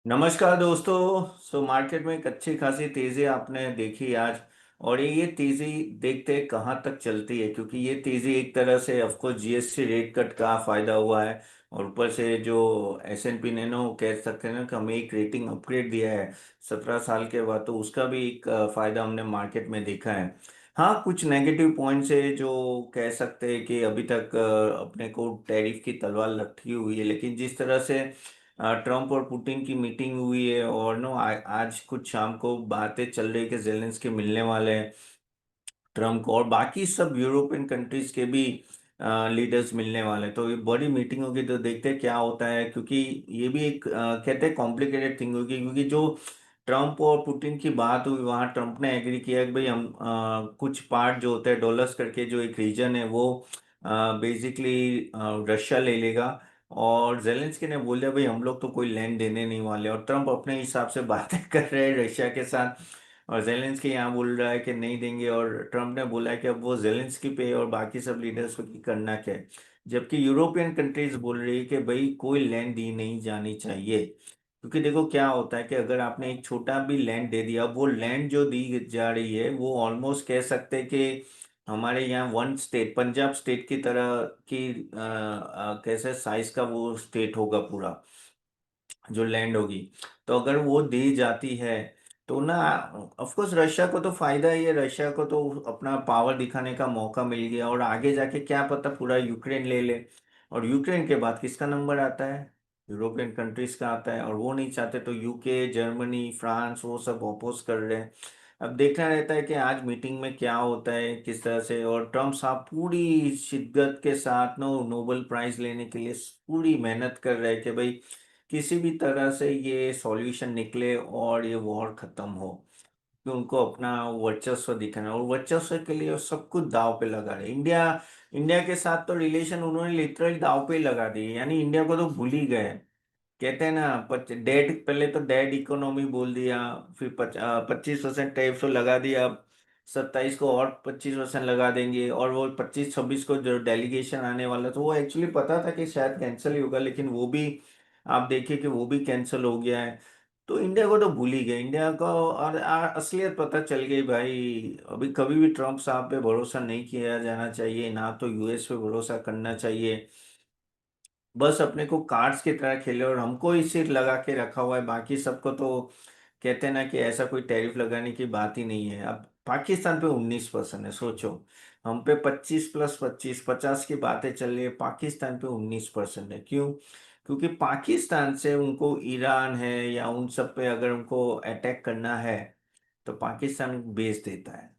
नमस्कार दोस्तों। मार्केट में एक अच्छी खासी तेजी आपने देखी आज। और ये तेजी देखते हैं कहाँ तक चलती है, क्योंकि ये तेजी एक तरह से of course GST rate cut का फायदा हुआ है। और ऊपर से जो एस&पी ने नो कह सकते हैं ना कि हमें एक रेटिंग अपग्रेड दिया है 17 साल के बाद, तो उसका भी एक फायदा हमने मार्केट में देखा है। हाँ, कुछ नेगेटिव पॉइंट्स है जो कह सकते हैं कि अभी तक अपने को टैरिफ की तलवार लटकी हुई है, लेकिन जिस तरह से ट्रम्प और पुतिन की मीटिंग हुई है और आज कुछ शाम को बातें चल रही है कि जेलेंस्की मिलने वाले हैं ट्रम्प को, और बाकी सब यूरोपियन कंट्रीज के भी लीडर्स मिलने वाले हैं। तो ये बड़ी मीटिंग होगी, तो देखते हैं क्या होता है, क्योंकि ये भी एक कहते हैं कॉम्प्लिकेटेड थिंग होगी, क्योंकि जो ट्रम्प और पुतिन की बात हुई वहाँ ट्रम्प ने एग्री किया कि भाई हम कुछ पार्ट जो होते हैं डॉलर्स करके जो एक रीजन है वो बेसिकली रशिया ले लेगा। और जेलेंस्की ने बोल दिया भाई हम लोग तो कोई लैंड देने नहीं वाले, और ट्रम्प अपने हिसाब से बातें कर रहे हैं रशिया के साथ। और जेलेंस्की यहाँ बोल रहा है कि नहीं देंगे, और ट्रम्प ने बोला है कि अब वो जेलेंस्की पे और बाकी सब लीडर्स को कि करना क्या है। जबकि यूरोपियन कंट्रीज बोल रही है कि भाई कोई लैंड दी नहीं जानी चाहिए, क्योंकि देखो क्या होता है कि अगर आपने एक छोटा भी लैंड दे दिया, वो लैंड जो दी जा रही है वो ऑलमोस्ट कह सकते हैं कि हमारे यहाँ वन स्टेट पंजाब स्टेट की तरह की कैसे साइज का वो स्टेट होगा पूरा जो लैंड होगी। तो अगर वो दी जाती है तो ना, ऑफ कोर्स रशिया को तो फायदा ही है, रशिया को तो अपना पावर दिखाने का मौका मिल गया, और आगे जाके क्या पता पूरा यूक्रेन ले ले। और यूक्रेन के बाद किसका नंबर आता है? यूरोपियन कंट्रीज का आता है, और वो नहीं चाहते, तो यूके, जर्मनी, फ्रांस वो सब अपोज कर रहे हैं। अब देखना रहता है कि आज मीटिंग में क्या होता है किस तरह से। और ट्रम्प साहब पूरी शिद्दत के साथ नोबेल प्राइज लेने के लिए पूरी मेहनत कर रहे हैं कि भाई किसी भी तरह से ये सॉल्यूशन निकले और ये वॉर खत्म हो, कि उनको अपना वर्चस्व दिखाना, और वर्चस्व के लिए वो सब कुछ दाव पे लगा रहे। इंडिया इंडिया के साथ तो रिलेशन उन्होंने लिटरली दाव पे ही लगा दिए, यानी इंडिया को तो भूल ही गए। कहते हैं ना, डेड पहले तो डेड इकोनॉमी बोल दिया, फिर 25% टैरिफ तो लगा दिया, अब 27 को और 25% लगा देंगे, और वो 25-26 को जो डेलीगेशन आने वाला था वो एक्चुअली पता था कि शायद कैंसिल ही होगा, लेकिन वो भी आप देखिए कि वो भी कैंसिल हो गया है। तो इंडिया को तो भूल ही गए, इंडिया को और असलियत पता चल गई भाई। अभी कभी भी ट्रम्प साहब पे भरोसा नहीं किया जाना चाहिए, ना तो यूएस पे भरोसा करना चाहिए। बस अपने को कार्ड्स की तरह खेले, और हमको ही सिर्फ लगा के रखा हुआ है, बाकी सबको तो कहते हैं ना कि ऐसा कोई टैरिफ लगाने की बात ही नहीं है। अब पाकिस्तान पे 19% है, सोचो। हम पे 25+25 50 की बातें चल रही है, पाकिस्तान पे 19% है। क्यों? क्योंकि पाकिस्तान से उनको ईरान है या उन सब पे अगर उनको अटैक करना है तो पाकिस्तान बेच देता है,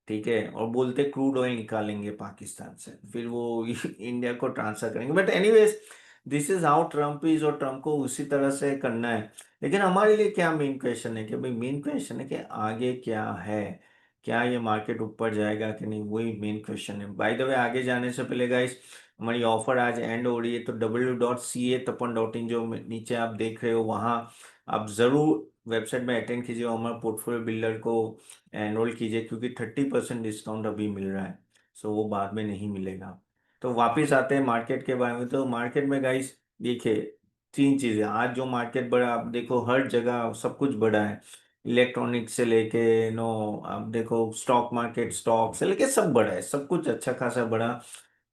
ठीक है, और बोलते क्रूड ऑयल निकालेंगे पाकिस्तान से, फिर वो इंडिया को ट्रांसफर करेंगे। But anyways, this is how Trump is, और ट्रम्प को उसी तरह से करना है। लेकिन हमारे लिए क्या मेन क्वेश्चन है कि भाई, मेन क्वेश्चन है कि आगे क्या है, क्या ये मार्केट ऊपर जाएगा कि नहीं, वही मेन क्वेश्चन है। बाय द वे, आगे जाने से पहले गाइस, हमारी ऑफर आज एंड हो रही है, तो www.ca-tapan.in जो नीचे आप देख रहे हो वहाँ आप जरूर वेबसाइट में अटेंड कीजिए, हमारे पोर्टफोलियो बिल्डर को एनरोल कीजिए, क्योंकि 30% डिस्काउंट अभी मिल रहा है। सो वो बाद में नहीं मिलेगा। तो वापस आते हैं मार्केट के बारे में। तो मार्केट में गाइस देखिए, तीन चीजें आज जो मार्केट बढ़ा, आप देखो हर जगह सब कुछ बढ़ा है। इलेक्ट्रॉनिक से लेके आप देखो स्टॉक मार्केट, स्टॉक से लेके सब बढ़ा है, सब कुछ अच्छा खासा बढ़ा।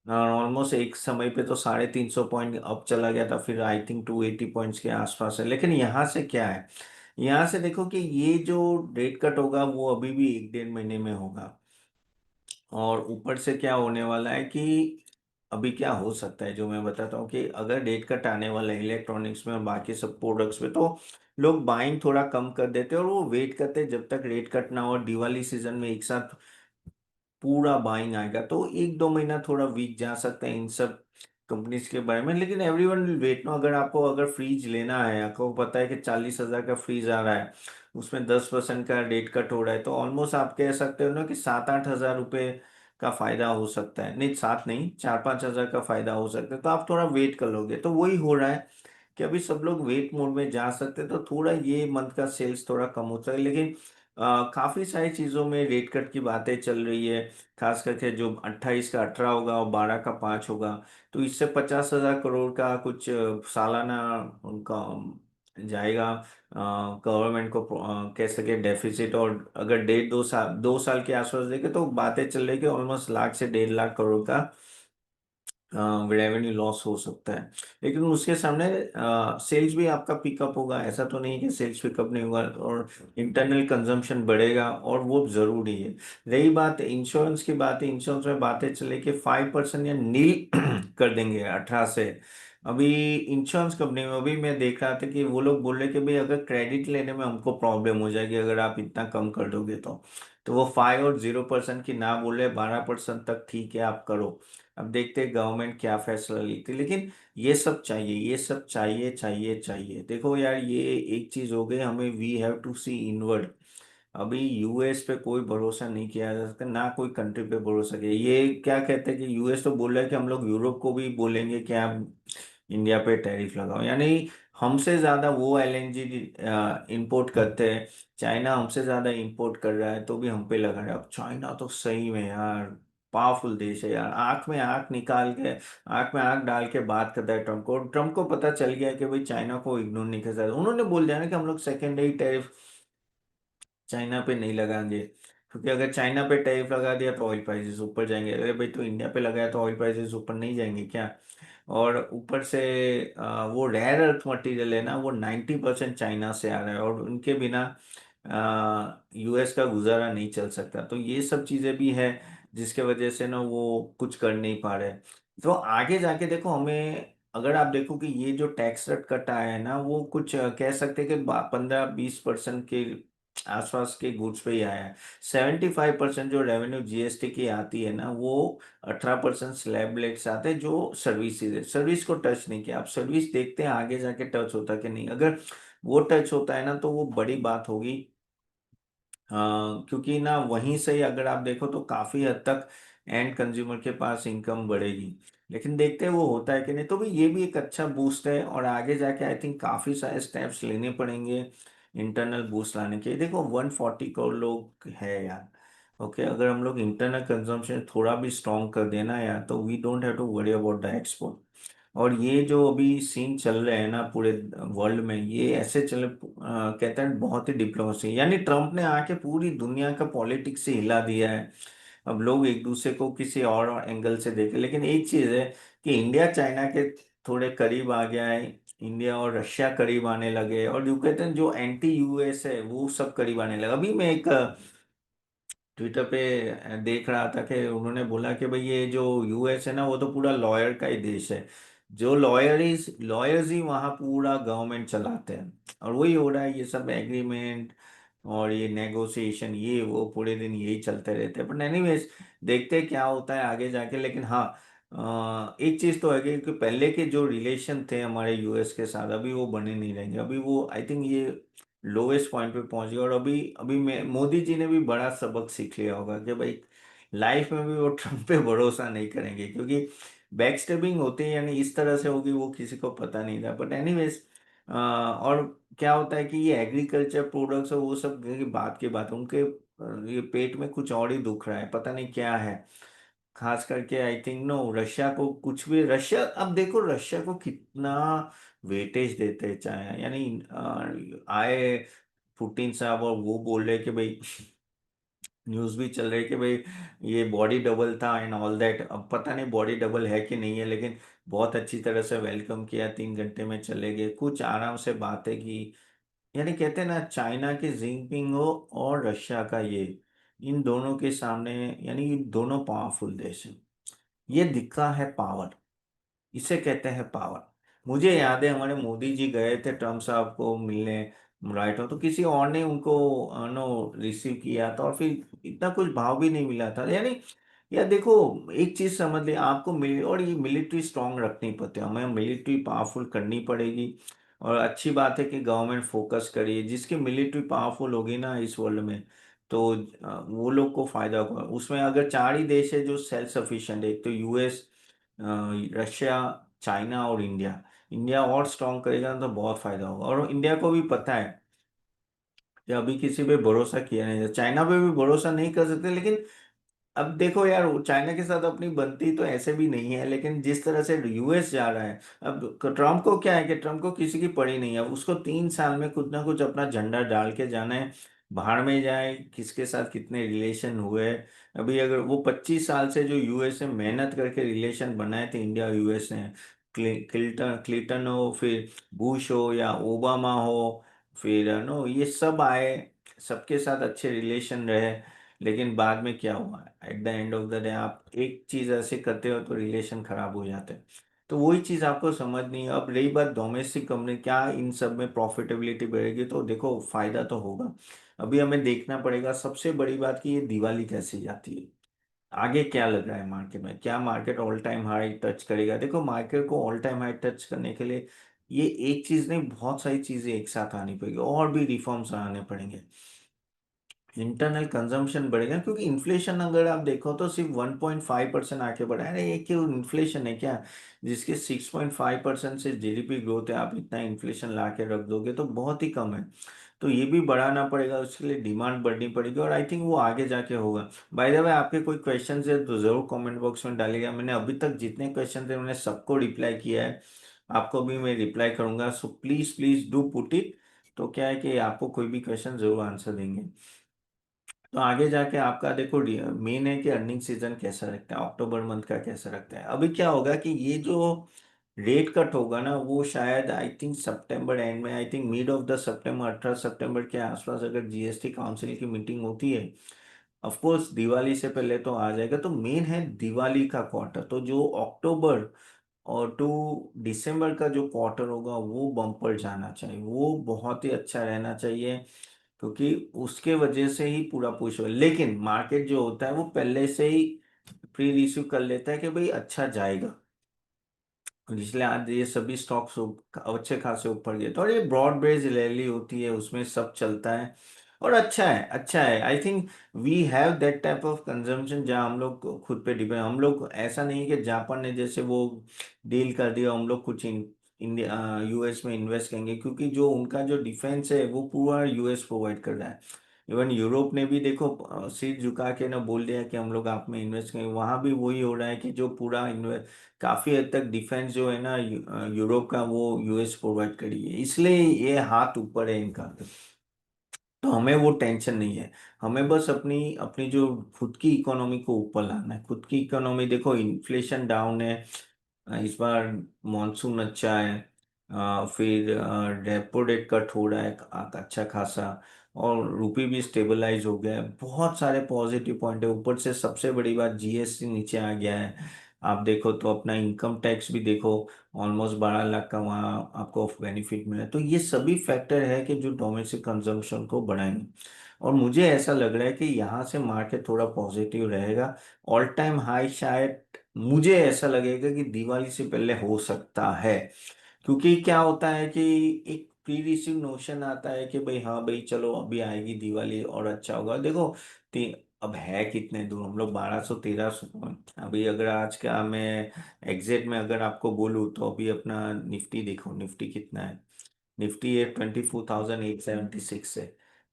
ऑलमोस्ट एक समय पे तो 350 पॉइंट अप चला गया था, फिर आई थिंक 280 पॉइंट्स के आसपास है। लेकिन यहाँ से क्या है, यहाँ से देखो कि ये जो रेट कट होगा वो अभी भी 1-1.5 महीने में होगा। और ऊपर से क्या होने वाला है कि अभी क्या हो सकता है जो मैं बताता हूँ, कि अगर रेट कट आने वाला है इलेक्ट्रॉनिक्स में और बाकी सब प्रोडक्ट्स में, तो लोग बाइंग थोड़ा कम कर देते हैं, और वो वेट करते हैं जब तक रेट कट ना हो। और दिवाली सीजन में एक साथ पूरा बाइंग आएगा, तो 1-2 महीना थोड़ा वीक जा सकते हैं इन सब कंपनीज के बारे में। लेकिन एवरीवन विल वेट नो, अगर आपको अगर फ्रीज लेना है, आपको पता है कि 40,000 का फ्रीज आ रहा है, उसमें 10% का रेट कट हो रहा है, तो ऑलमोस्ट आप कह सकते हो ना कि 7-8 हज़ार रुपये का फायदा हो सकता है। नहीं, सात नहीं, 4-5 हज़ार का फायदा हो सकता है, तो आप थोड़ा वेट कर लोगे। तो वही हो रहा है कि अभी सब लोग वेट मोड में जा सकते हैं, तो थोड़ा ये मंथ का सेल्स थोड़ा कम होता है। लेकिन काफी सारी चीजों में रेट कट की बातें चल रही है, खास करके जो 28 का 18 होगा और 12 का 5 होगा, तो इससे 50,000 करोड़ का कुछ सालाना उनका जाएगा। गवर्नमेंट को कह सके डेफिसिट, और अगर 1.5 2 साल के आसपास देखे तो बातें चल रही कि ऑलमोस्ट लाख से 1.5 लाख करोड़ का रेवेन्यू लॉस हो सकता है। लेकिन उसके सामने सेल्स भी आपका पिकअप होगा, ऐसा तो नहीं कि सेल्स पिकअप नहीं होगा, और इंटरनल कंजम्पशन बढ़ेगा, और वो जरूरी है। रही बात इंश्योरेंस की, बात है इंश्योरेंस में बातें चले कि 5% या नील कर देंगे 18 से। अभी इंश्योरेंस कंपनी में अभी मैं देख रहा था कि वो लोग बोल रहे कि भाई अगर क्रेडिट लेने में हमको प्रॉब्लम हो जाएगी अगर आप इतना कम कर दोगे तो वो 5 और 0% की ना बोले, 12% तक ठीक है आप करो। अब देखते हैं गवर्नमेंट क्या फैसला लेती है, लेकिन ये सब चाहिए, ये सब चाहिए चाहिए चाहिए। देखो यार, ये एक चीज हो गई, हमें we have to see inward. अभी यूएस पे कोई भरोसा नहीं किया जा सकता, ना कोई कंट्री पे भरोसा किया। ये क्या कहते हैं कि यूएस तो बोल रहा है कि हम लोग यूरोप को भी बोलेंगे कि आप इंडिया पे टैरिफ लगाओ, यानी हमसे ज्यादा वो एलएनजी इंपोर्ट करते हैं। चाइना हमसे ज्यादा इंपोर्ट कर रहा है तो भी हम पे लगा रहा है। अब चाइना तो सही में यार पावरफुल देश है यार, आंख में आंख निकाल के, आंख में आंख डाल के बात करता है ट्रम्प को। ट्रम्प को पता चल गया कि भाई चाइना को इग्नोर नहीं कर सकता। उन्होंने बोल दिया ना कि हम लोग सेकेंडरी टैरिफ चाइना पे नहीं लगाएंगे, क्योंकि अगर चाइना पे टैरिफ लगा दिया तो ऑयल प्राइसेस ऊपर जाएंगे। अरे भाई, तो इंडिया पे लगाया तो ऑयल प्राइसेस ऊपर नहीं जाएंगे क्या? और ऊपर से वो रेयर अर्थ मटेरियल है ना, वो 90% चाइना से आ रहा है, और उनके बिना यूएस का गुजारा नहीं चल सकता। तो ये सब चीजें भी है जिसके वजह से ना वो कुछ कर नहीं पा रहे। तो आगे जाके देखो, हमें अगर आप देखो कि ये जो टैक्स रेट कट आया है ना, वो कुछ कह सकते हैं कि 15-20% के आसपास के गुड्स पे ही आया है। 75% जो रेवेन्यू जीएसटी की आती है ना, वो 18% स्लैब रेट्स आते हैं जो सर्विसेज है। सर्विस को टच नहीं किया, आप सर्विस देखते हैं आगे जाके टच होता है कि नहीं। अगर वो टच होता है ना तो वो बड़ी बात होगी। क्योंकि ना वहीं से ही अगर आप देखो तो काफी हद तक एंड कंज्यूमर के पास इनकम बढ़ेगी। लेकिन देखते हैं वो होता है कि नहीं। तो भी ये भी एक अच्छा बूस्ट है, और आगे जाके आई थिंक काफी सारे स्टेप्स लेने पड़ेंगे इंटरनल बूस्ट लाने के। देखो 140 करोड़ लोग है यार। ओके, अगर हम लोग इंटरनल कंजम्पशन थोड़ा भी स्ट्रॉन्ग कर देना यार, तो we don't have to worry about the export. और ये जो अभी सीन चल रहे हैं ना पूरे वर्ल्ड में, ये ऐसे चले कहते हैं बहुत ही डिप्लोमेसी, यानी ट्रम्प ने आके पूरी दुनिया का पॉलिटिक्स से हिला दिया है। अब लोग एक दूसरे को किसी और एंगल से देखे, लेकिन एक चीज है कि इंडिया चाइना के थोड़े करीब आ गया है। इंडिया और रशिया करीब आने लगे, और जो कहते हैं जो एंटी यूएस है वो सब करीब आने लगा। अभी मैं एक ट्विटर पे देख रहा था कि उन्होंने बोला कि भाई ये जो यूएस है ना, वो तो पूरा लॉयर का ही देश है। जो लॉयर्स ही वहाँ पूरा गवर्नमेंट चलाते हैं, और वही हो रहा है। ये सब एग्रीमेंट और ये नेगोशिएशन, ये वो पूरे दिन यही चलते रहते हैं। बट एनीवेज, देखते हैं क्या होता है आगे जाके। लेकिन हाँ, एक चीज तो है कि पहले के जो रिलेशन थे हमारे यूएस के साथ, अभी वो बने नहीं रहेंगे। अभी वो आई थिंक ये लोवेस्ट पॉइंट पे पहुंच गया। और अभी अभी मैं मोदी जी ने भी बड़ा सबक सीख लिया होगा कि भाई लाइफ में भी वो ट्रम्प पे भरोसा नहीं करेंगे, क्योंकि बैक स्टेबिंग होती है, यानी इस तरह से होगी वो किसी को पता नहीं था। बट एनीवेज, और क्या होता है कि ये एग्रीकल्चर प्रोडक्ट्स और वो सब की बात उनके ये पेट में कुछ और ही दुख रहा है, पता नहीं क्या है। खास करके आई थिंक नो, रशिया को कुछ भी, रशिया अब देखो रशिया को कितना वेटेज देते हैं चाहे, यानी आए पुतिन साहब और वो बोल रहे कि भाई, न्यूज भी चल रही है कि भाई ये बॉडी डबल था एंड ऑल दैट। अब पता नहीं बॉडी डबल है कि नहीं है, लेकिन बहुत अच्छी तरह से वेलकम किया, 3 घंटे में चले गए, कुछ आराम से बातें की। यानी कहते हैं ना, चाइना के जिनपिंग हो और रशिया का ये, इन दोनों के सामने, यानी ये दोनों पावरफुल देश हैं। ये दिखा है पावर, इसे कहते हैं पावर। मुझे याद है हमारे मोदी जी गए थे ट्रम्प साहब को मिलने, राइट हो, तो किसी और ने उनको नो रिसीव किया था, और फिर इतना कुछ भाव भी नहीं मिला था। यानी यार देखो, एक चीज समझ ले, आपको मिल और ये मिलिट्री स्ट्रांग रखनी पड़ती है, हमें मिलिट्री पावरफुल करनी पड़ेगी। और अच्छी बात है कि गवर्नमेंट फोकस करिए, जिसकी मिलिट्री पावरफुल होगी ना इस वर्ल्ड में, तो वो लोग को फायदा होगा। उसमें अगर 4 ही देश है जो सेल्फ सफिशिएंट है, एक तो यूएस, रशिया, चाइना और इंडिया। इंडिया और स्ट्रांग करेगा ना तो बहुत फायदा होगा। और इंडिया को भी पता है कि अभी किसी पे भरोसा किया नहीं, चाइना पे भी भरोसा नहीं कर सकते, लेकिन अब देखो यार, वो चाइना के साथ अपनी बनती तो ऐसे भी नहीं है, लेकिन जिस तरह से यूएस जा रहा है, अब ट्रम्प को क्या है कि ट्रम्प को किसी की पड़ी नहीं है, उसको 3 साल में कुछ ना कुछ अपना झंडा डाल के जाना है। बाहर में जाए किसके साथ कितने रिलेशन हुए। अभी अगर वो 25 साल से जो यूएस ने मेहनत करके रिलेशन बनाए थे, इंडिया यूएस ने, क्लिंटन क्लिंटन हो, फिर बुश हो या ओबामा हो, फिर नो ये सब आए, सबके साथ अच्छे रिलेशन रहे। लेकिन बाद में क्या हुआ, at the end of the day आप एक चीज ऐसे करते हो तो रिलेशन खराब हो जाते हैं। तो वही चीज आपको समझनी है। अब रही बात डोमेस्टिक कंपनी, क्या इन सब में प्रॉफिटेबिलिटी बढ़ेगी, तो देखो फायदा तो होगा। अभी हमें देखना पड़ेगा सबसे बड़ी बात कि ये दिवाली कैसे जाती है, आगे क्या लग रहा है मार्केट में, क्या market all time high touch करेगा। देखो मार्केट को ऑल टाइम हाई टच करने के लिए ये एक चीज नहीं, बहुत सारी चीजें एक साथ आनी पड़ेगी, और भी रिफॉर्म्स आने पड़ेंगे। इंटरनल कंजम्पशन बढ़ेगा, क्योंकि इन्फ्लेशन अगर आप देखो तो सिर्फ 1.5% आके बढ़ा है। अरे ये क्यों इन्फ्लेशन है क्या, जिसके 6.5% से जीडीपी ग्रोथ है, आप इतना इन्फ्लेशन ला के रख दोगे तो बहुत ही कम है। तो ये भी बढ़ाना पड़ेगा, उसके लिए डिमांड बढ़नी पड़ेगी, और आई थिंक वो आगे जाके होगा। बाय द वे, आपके कोई क्वेश्चन है तो जरूर कमेंट बॉक्स में डालिएगा। मैंने अभी तक जितने क्वेश्चन थे मैंने सबको रिप्लाई किया है, आपको भी मैं रिप्लाई करूंगा, so please please do put it. तो क्या है कि आपको कोई भी क्वेश्चन जरूर आंसर देंगे। तो आगे जाके आपका देखो मेन है कि अर्निंग सीजन कैसा रखता है, अक्टूबर मंथ का कैसा रखता है। अभी क्या होगा कि ये जो रेट कट होगा ना, वो शायद आई थिंक सितंबर एंड में, I think mid of the सितंबर, 18 सितंबर के आसपास अगर जीएसटी काउंसिल की मीटिंग होती है। ऑफ कोर्स दिवाली से पहले तो आ जाएगा, तो मेन है दिवाली का क्वार्टर, तो जो अक्टूबर और टू दिसंबर का जो क्वार्टर होगा वो बम्पर जाना चाहिए, वो बहुत ही अच्छा रहना चाहिए। क्योंकि उसके वजह से ही पूरा पुश हो, लेकिन मार्केट जो होता है वो पहले से ही प्री रिसीव कर लेता है कि भाई अच्छा जाएगा। इसलिए आज ये सभी स्टॉक्स अच्छे खासे ऊपर गए, तो और ये ब्रॉड बेस्ड रैली होती है, उसमें सब चलता है। और अच्छा है, अच्छा है, I think we have that type of consumption जहाँ हम लोग खुद पे डिपेंड, हम लोग ऐसा नहीं कि जापान ने जैसे वो डील कर दिया हम लोग कुछ इंडिया यूएस में इन्वेस्ट करेंगे, क्योंकि जो उनका जो डिफेंस है वो पूरा यूएस प्रोवाइड कर रहा है। इवन यूरोप ने भी देखो सिर झुका के ना बोल दिया कि हम लोग आप में इन्वेस्ट करेंगे, वहां भी वही हो रहा है कि जो पूरा काफी हद तक डिफेंस जो है ना यूरोप का, वो यूएस प्रोवाइड करी है, इसलिए ये हाथ ऊपर है इनका। तो हमें वो टेंशन नहीं है। हमें बस अपनी अपनी जो खुद की इकोनॉमी को ऊपर लाना है। खुद की इकोनॉमी देखो, इन्फ्लेशन डाउन है, इस बार मॉनसून अच्छा है, फिर रेपो रेट कट हो रहा है अच्छा खासा, और रुपये भी स्टेबलाइज हो गया है, बहुत सारे पॉजिटिव पॉइंट है। ऊपर से सबसे बड़ी बात, जीएसटी नीचे आ गया है। आप देखो तो अपना इनकम टैक्स भी देखो, ऑलमोस्ट 12 लाख का वहाँ आपको बेनिफिट मिला है। तो ये सभी फैक्टर है कि जो डोमेस्टिक कंजम्पशन को बढ़ाएंगे, और मुझे ऐसा लग रहा है कि यहाँ से मार्केट थोड़ा पॉजिटिव रहेगा। ऑल टाइम हाई शायद मुझे ऐसा लगेगा कि दिवाली से पहले हो सकता है। क्योंकि क्या होता है कि एक प्री रिसीव नोशन आता है कि भाई हाँ भाई चलो अभी आएगी दिवाली और अच्छा होगा। देखो अब है कितने दूर, हम लोग 1200 1300, अभी अगर आज का मैं एग्जैक्ट में अगर आपको बोलूँ तो अभी अपना निफ्टी देखो, निफ्टी कितना है, निफ्टी है 24,876 है।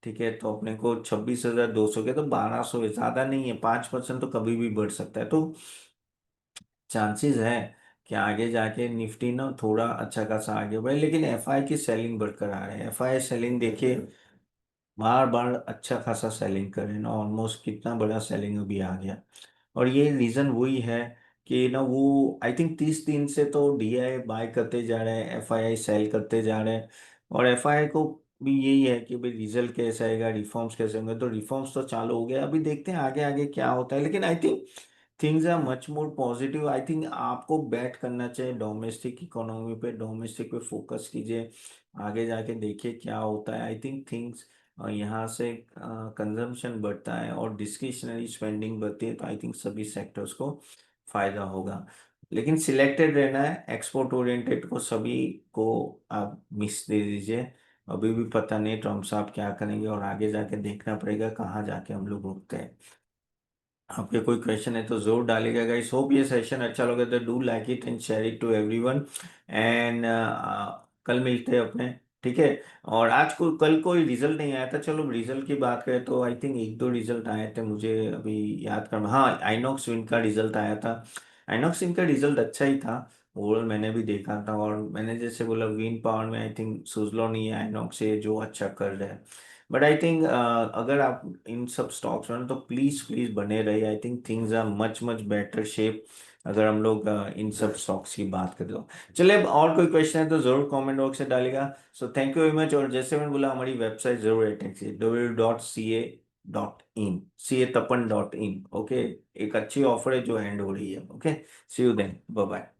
ठीक है, तो अपने को 26,200 के, तो 1200 है, ज्यादा नहीं है, 5% तो कभी भी बढ़ सकता है। तो चांसेस है कि आगे जाके निफ्टी ना थोड़ा अच्छा खासा आगे बढ़े, लेकिन एफआई की सेलिंग बरकरार है। एफआई सेलिंग देखिए बार बार अच्छा खासा सेलिंग करे ना, ऑलमोस्ट कितना बड़ा सेलिंग अभी आ गया। और ये रीजन वही है कि ना वो आई थिंक 30 दिन से तो डीआई बाय करते जा रहे हैं, एफआईआई सेल करते जा रहे हैं। और एफआईआई को भी यही है कि भाई रिजल्ट कैसा आएगा, रिफॉर्म्स कैसे होंगे, तो रिफॉर्म्स तो चालू हो गया, अभी देखते हैं आगे आगे क्या होता है। लेकिन I think things are much more positive. I think आपको बैट करना चाहिए डोमेस्टिक इकोनॉमी पे, डोमेस्टिक पे फोकस कीजिए, आगे जाके देखिए क्या होता है। आई थिंक थिंग्स यहाँ से कंजम्पशन बढ़ता है और डिस्क्रिशनरी स्पेंडिंग बढ़ती है, तो आई थिंक सभी सेक्टर्स को फायदा होगा। लेकिन सिलेक्टेड रहना है, एक्सपोर्ट ओरिएंटेड को सभी को आप मिस दे दीजिए। अभी भी पता नहीं ट्रम्प साहब क्या करेंगे, और आगे जाके देखना पड़ेगा कहाँ जाके हम लोग रुकते हैं। आपके कोई क्वेश्चन है तो जरूर डालिएगा गाइस। होप ये सेशन अच्छा लगे तो do like it and share it to everyone. And कल मिलते हैं अपने। ठीक है। और आज को कल कोई रिजल्ट नहीं आया था, चलो रिजल्ट की बात करें तो आई थिंक एक दो रिजल्ट आए थे, मुझे अभी याद करना, हाँ आइनॉक्स विन का रिजल्ट आया था। आइनॉक्स विन का रिजल्ट अच्छा ही था, ओवरऑल मैंने भी देखा था। और मैंने जैसे बोला विन पावर में आई थिंक सुजलॉन ही है आइनॉक्स से जो अच्छा कर रहे हैं। बट आई थिंक अगर आप इन सब स्टॉक्स में तो प्लीज प्लीज बने रहिए, I think things are much much better shape अगर हम लोग इन सब स्टॉक्स की बात करें तो। चलिए, अब और कोई क्वेश्चन है तो जरूर कमेंट बॉक्स में डालेगा। So thank you very much. और जैसे मैंने बोला हमारी वेबसाइट जरूर अटैच है, www.ca.in, ca tapan.in। ओके, एक अच्छी ऑफर है जो एंड हो रही है। Okay, see you then, bye bye.